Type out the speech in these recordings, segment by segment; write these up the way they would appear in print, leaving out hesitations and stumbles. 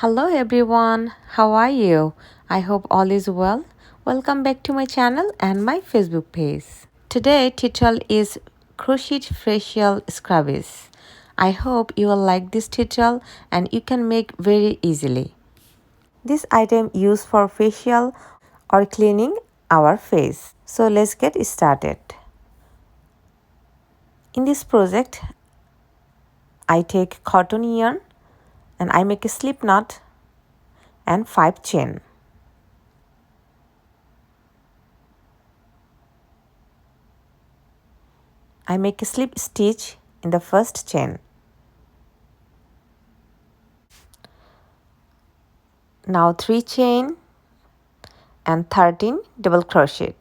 Hello everyone, how are you? I hope all is well. Welcome back to my channel and my Facebook page. Today tutorial is crochet facial scrubbies. I hope you will like this tutorial and you can make very easily. This item used for facial or cleaning our face. So let's get started. In this project, I take cotton yarn and I make a slip knot and 5 chain. I make a slip stitch in the first chain. Now 3 chain and 13 double crochet.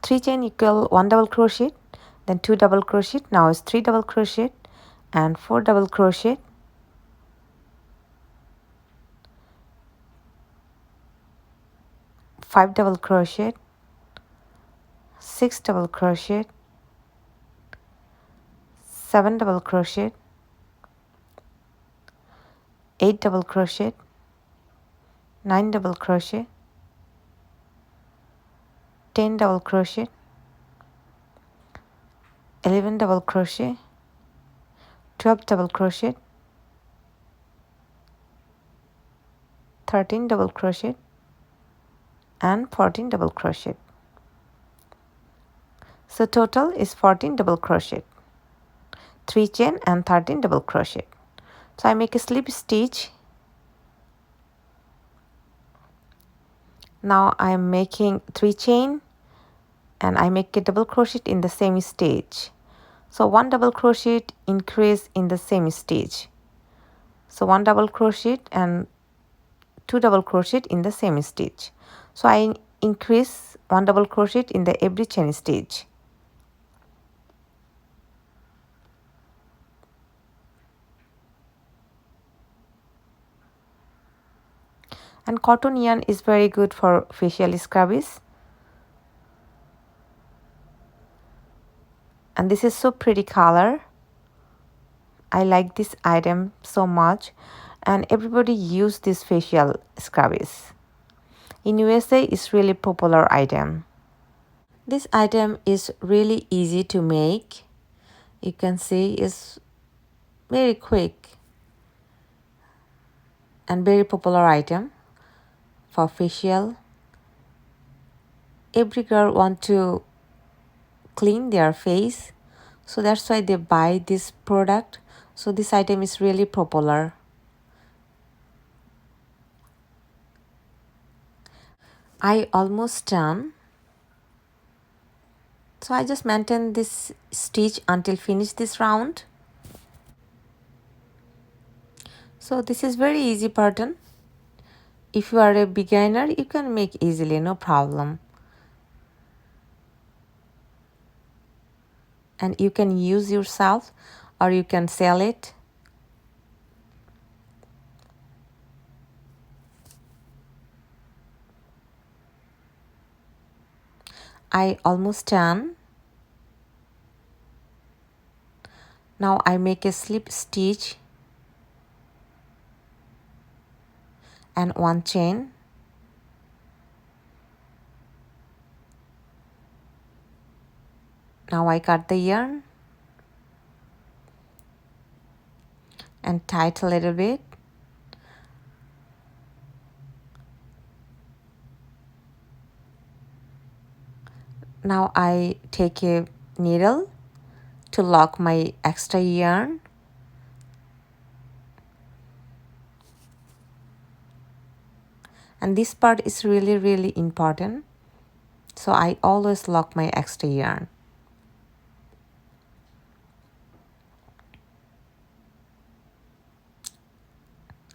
Three chain equal 1 double crochet, then 2 double crochet. Now it's 3 double crochet and 4 double crochet. Five double crochet, 6 double crochet, 7 double crochet, 8 double crochet, 9 double crochet, 10 double crochet, 11 double crochet, 12 double crochet, 13 double crochet and 14 double crochet. So total is 14 double crochet, 3 chain and 13 double crochet. So I make a slip stitch. Now I am making 3 chain and I make a double crochet in the same stitch. So 1 double crochet increase in the same stitch. So 1 double crochet and 2 double crochet in the same stitch. So I increase 1 double crochet in the every chain stitch. And cotton yarn is very good for facial scrubbies. And this is so pretty color. I like this item so much and everybody use this facial scrubbies. In USA it's really popular item. This item is really easy to make. You can see it's very quick and very popular item for facial. Every girl want to clean their face, so that's why they buy this product. So this item is really popular. I almost done. So I just maintain this stitch until finish this round. So this is very easy pattern. If you are a beginner, you can make easily, no problem. And you can use yourself or you can sell it. I almost done. Now I make a slip stitch and 1 chain. Now I cut the yarn and tie it a little bit. Now I take a needle to lock my extra yarn. And this part is really important. So I always lock my extra yarn.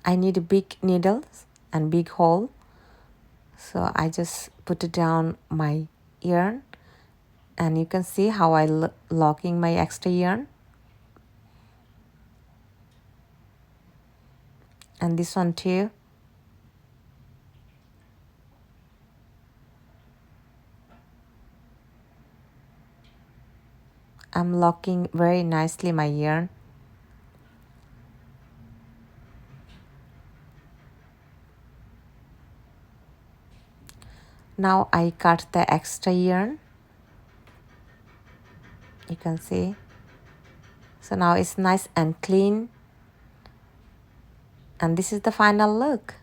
I need a big needle and big hole. So I just put it down my yarn. And you can see how I locking my extra yarn. And this one too. I'm locking very nicely my yarn. Now I cut the extra yarn. You can see. So now it's nice and clean. And this is the final look.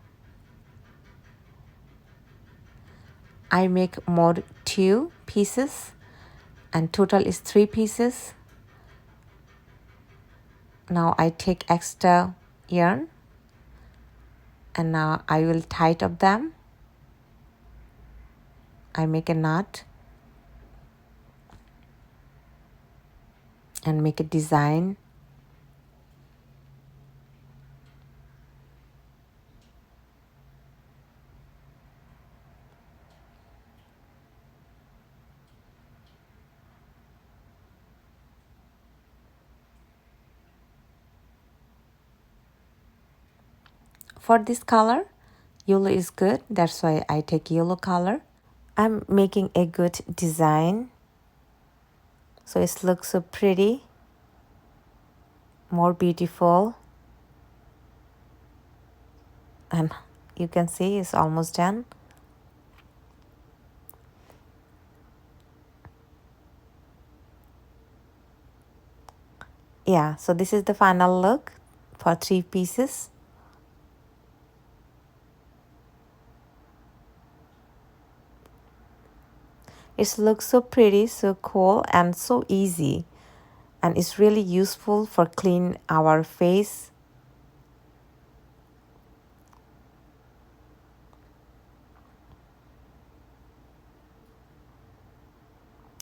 I make more 2 pieces and total is 3 pieces. Now I take extra yarn and now I will tie it up them. I make a knot and make a design. For this color, yellow is good. That's why I take yellow color. I'm making a good design. So it looks so pretty, more beautiful. And you can see it's almost done. Yeah, so this is the final look for 3 pieces. It looks so pretty, so cool, and so easy. And it's really useful for clean our face.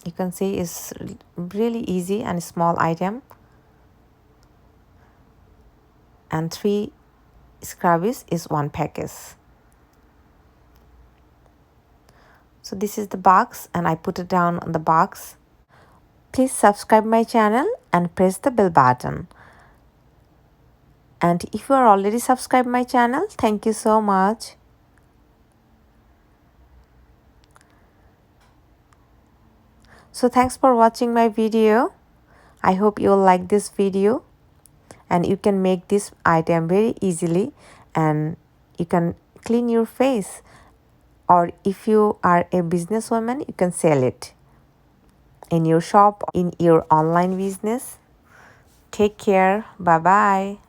You can see it's really easy and small item. And 3 scrubbies is 1 package. So this is the box and I put it down on the box. Please subscribe my channel and press the bell button. And if you are already subscribed my channel, thank you so much. So thanks for watching my video. I hope you will like this video. And you can make this item very easily and you can clean your face. Or if you are a businesswoman, you can sell it in your shop, in your online business. Take care. Bye-bye.